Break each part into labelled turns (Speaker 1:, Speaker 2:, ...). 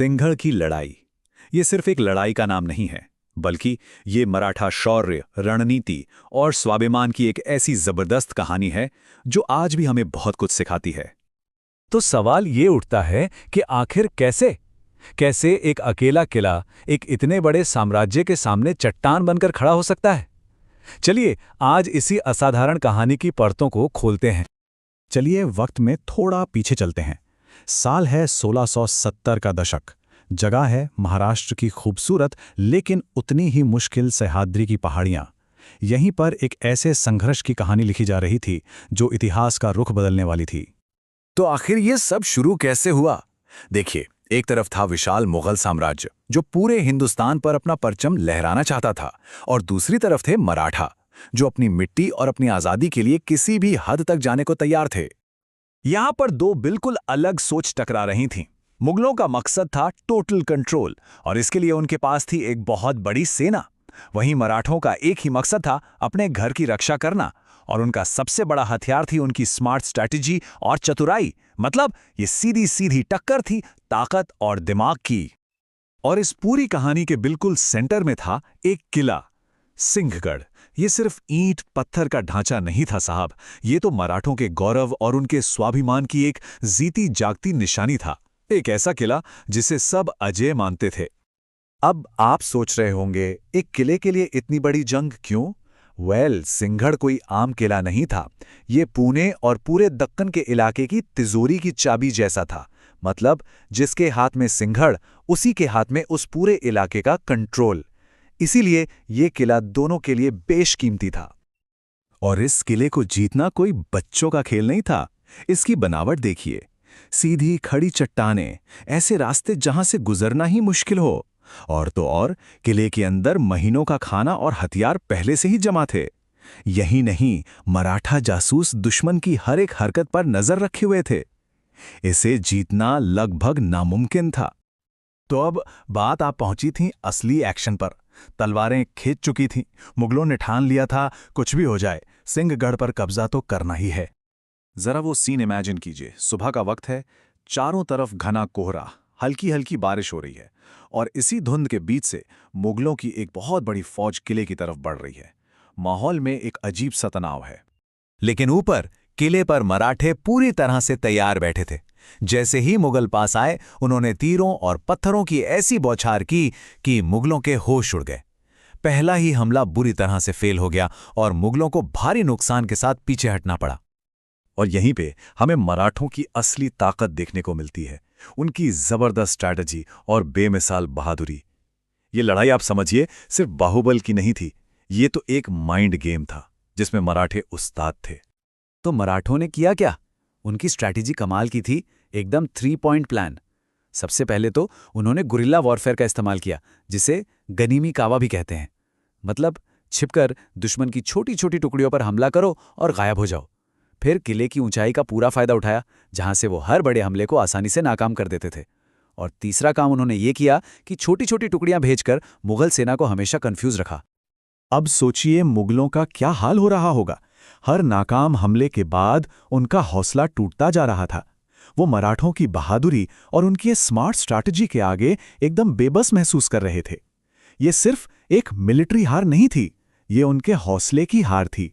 Speaker 1: सिंघड़ की लड़ाई ये सिर्फ एक लड़ाई का नाम नहीं है, बल्कि ये मराठा शौर्य, रणनीति और स्वाभिमान की एक ऐसी जबरदस्त कहानी है जो आज भी हमें बहुत कुछ सिखाती है।
Speaker 2: तो सवाल ये उठता है कि आखिर कैसे कैसे एक अकेला किला एक इतने बड़े साम्राज्य के सामने चट्टान बनकर खड़ा हो सकता है। चलिए आज इसी असाधारण कहानी की परतों को खोलते हैं।
Speaker 3: चलिए वक्त में थोड़ा पीछे चलते हैं। साल है 1670 का दशक। जगह है महाराष्ट्र की खूबसूरत लेकिन उतनी ही मुश्किल सह्याद्री की पहाड़ियां। यहीं पर एक ऐसे संघर्ष की कहानी लिखी जा रही थी जो इतिहास का रुख बदलने वाली थी।
Speaker 1: तो आखिर ये सब शुरू कैसे हुआ? देखिए, एक तरफ था विशाल मुगल साम्राज्य जो पूरे हिंदुस्तान पर अपना परचम लहराना चाहता था, और दूसरी तरफ थे मराठा जो अपनी मिट्टी और अपनी आजादी के लिए किसी भी हद तक जाने को तैयार थे। यहां पर दो बिल्कुल अलग सोच टकरा रही थीं। मुगलों का मकसद था टोटल कंट्रोल, और इसके लिए उनके पास थी एक बहुत बड़ी सेना। वहीं मराठों का एक ही मकसद था अपने घर की रक्षा करना, और उनका सबसे बड़ा हथियार थी उनकी स्मार्ट स्ट्रैटेजी और चतुराई। मतलब ये सीधी सीधी टक्कर थी ताकत और दिमाग की। और इस पूरी कहानी के बिल्कुल सेंटर में था एक किला, सिंहगढ़। ये सिर्फ ईंट पत्थर का ढांचा नहीं था साहब, ये तो मराठों के गौरव और उनके स्वाभिमान की एक जीती जागती निशानी था। एक ऐसा किला जिसे सब अजेय मानते थे। अब आप सोच रहे होंगे, एक किले के लिए इतनी बड़ी जंग क्यों? सिंघड़ कोई आम किला नहीं था। ये पुणे और पूरे दक्कन के इलाके की तिजोरी की चाबी जैसा था। मतलब जिसके हाथ में सिंघड़, उसी के हाथ में उस पूरे इलाके का कंट्रोल। इसीलिए ये किला दोनों के लिए बेशकीमती था। और इस किले को जीतना कोई बच्चों का खेल नहीं था। इसकी बनावट देखिए, सीधी खड़ी चट्टानें, ऐसे रास्ते जहां से गुजरना ही मुश्किल हो। और तो और किले के अंदर महीनों का खाना और हथियार पहले से ही जमा थे। यही नहीं, मराठा जासूस दुश्मन की हर एक हरकत पर नजर रखे हुए थे। इसे जीतना लगभग नामुमकिन था। तो अब बात आप पहुंची थी असली एक्शन पर। तलवारें खींच चुकी थीं। मुगलों ने ठान लिया था, कुछ भी हो जाए सिंहगढ़ पर कब्जा तो करना ही है। जरा वो सीन इमेजिन कीजिए। सुबह का वक्त है, चारों तरफ घना कोहरा, हल्की हल्की बारिश हो रही है, और इसी धुंध के बीच से मुगलों की एक बहुत बड़ी फौज किले की तरफ बढ़ रही है। माहौल में एक अजीब सा तनाव है। लेकिन ऊपर किले पर मराठे पूरी तरह से तैयार बैठे थे। जैसे ही मुगल पास आए, उन्होंने तीरों और पत्थरों की ऐसी बौछार की कि मुगलों के होश उड़ गए। पहला ही हमला बुरी तरह से फेल हो गया और मुगलों को भारी नुकसान के साथ पीछे हटना पड़ा। और यहीं पे हमें मराठों की असली ताकत देखने को मिलती है, उनकी जबरदस्त स्ट्रैटेजी और बेमिसाल बहादुरी। ये लड़ाई आप समझिए सिर्फ बाहुबल की नहीं थी, ये तो एक माइंड गेम था जिसमें मराठे उस्ताद थे।
Speaker 2: तो मराठों ने किया क्या? उनकी स्ट्रैटेजी कमाल की थी, एकदम 3 पॉइंट प्लान। सबसे पहले तो उन्होंने गुरिल्ला वॉरफेयर का इस्तेमाल किया, जिसे गनीमी कावा भी कहते हैं। मतलब छिपकर दुश्मन की छोटी छोटी टुकड़ियों पर हमला करो और गायब हो जाओ। फिर किले की ऊंचाई का पूरा फायदा उठाया, जहां से वो हर बड़े हमले को आसानी से नाकाम कर देते थे। और तीसरा काम उन्होंने ये किया कि छोटी छोटी टुकड़ियां भेजकर मुगल सेना को हमेशा कंफ्यूज रखा।
Speaker 3: अब सोचिए मुगलों का क्या हाल हो रहा होगा। हर नाकाम हमले के बाद उनका हौसला टूटता जा रहा था। वो मराठों की बहादुरी और उनकी स्मार्ट स्ट्रैटेजी के आगे एकदम बेबस महसूस कर रहे थे। ये सिर्फ एक मिलिट्री हार नहीं थी, ये उनके हौसले की हार थी।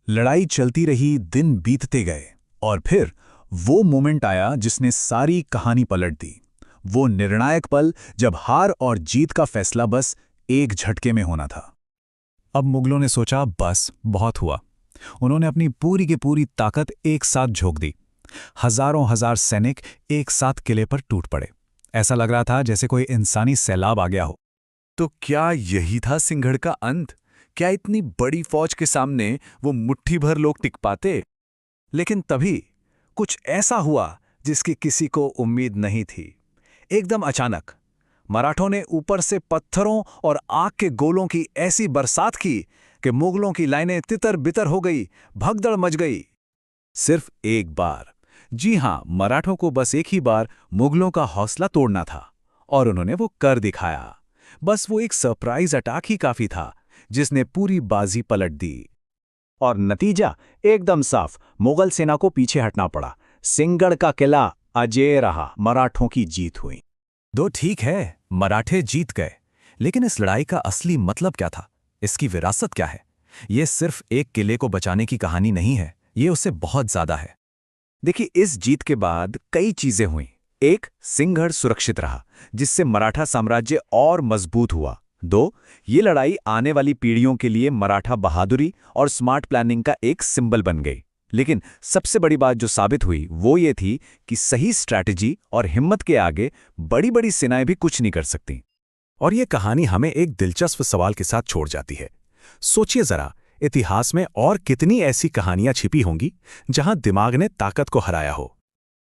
Speaker 3: लड़ाई चलती रही, दिन बीतते गए, और फिर वो मोमेंट आया जिसने सारी कहानी पलट दी। वो निर्णायक पल जब हार और जीत का फैसला बस एक झटके में होना था। अब मुगलों ने सोचा, बस बहुत हुआ। उन्होंने अपनी पूरी की पूरी ताकत एक साथ झोंक दी। हजारों हजार सैनिक एक साथ किले पर टूट पड़े। ऐसा लग रहा था जैसे कोई इंसानी सैलाब आ गया हो।
Speaker 1: तो क्या यही था सिंघड़ का अंत? क्या इतनी बड़ी फौज के सामने वो मुट्ठी भर लोग टिक पाते? लेकिन तभी कुछ ऐसा हुआ जिसकी किसी को उम्मीद नहीं थी। एकदम अचानक मराठों ने ऊपर से पत्थरों और आग के गोलों की ऐसी बरसात की कि मुगलों की लाइनें तितर बितर हो गई, भगदड़ मच गई। सिर्फ एक बार, जी हां, मराठों को बस एक ही बार मुगलों का हौसला तोड़ना था, और उन्होंने वो कर दिखाया। बस वो एक सरप्राइज अटैक ही काफी था जिसने पूरी बाजी पलट दी।
Speaker 3: और नतीजा एकदम साफ, मुगल सेना को पीछे हटना पड़ा। सिंहगढ़ का किला अजेय रहा, मराठों की जीत हुई।
Speaker 1: दो ठीक है, मराठे जीत गए, लेकिन इस लड़ाई का असली मतलब क्या था? इसकी विरासत क्या है? ये सिर्फ एक किले को बचाने की कहानी नहीं है, ये उससे बहुत ज्यादा है।
Speaker 2: देखिए, इस जीत के बाद कई चीजें हुई। एक, सिंहगढ़ सुरक्षित रहा, जिससे मराठा साम्राज्य और मजबूत हुआ। 2, ये लड़ाई आने वाली पीढ़ियों के लिए मराठा बहादुरी और स्मार्ट प्लानिंग का एक सिंबल बन गई। लेकिन सबसे बड़ी बात जो साबित हुई वो ये थी कि सही स्ट्रैटेजी और हिम्मत के आगे बड़ी बड़ी सेनाएं भी कुछ नहीं कर सकती।
Speaker 1: और ये कहानी हमें एक दिलचस्प सवाल के साथ छोड़ जाती है। सोचिए जरा, इतिहास में और कितनी ऐसी कहानियां छिपी होंगी जहां दिमाग ने ताकत को हराया हो।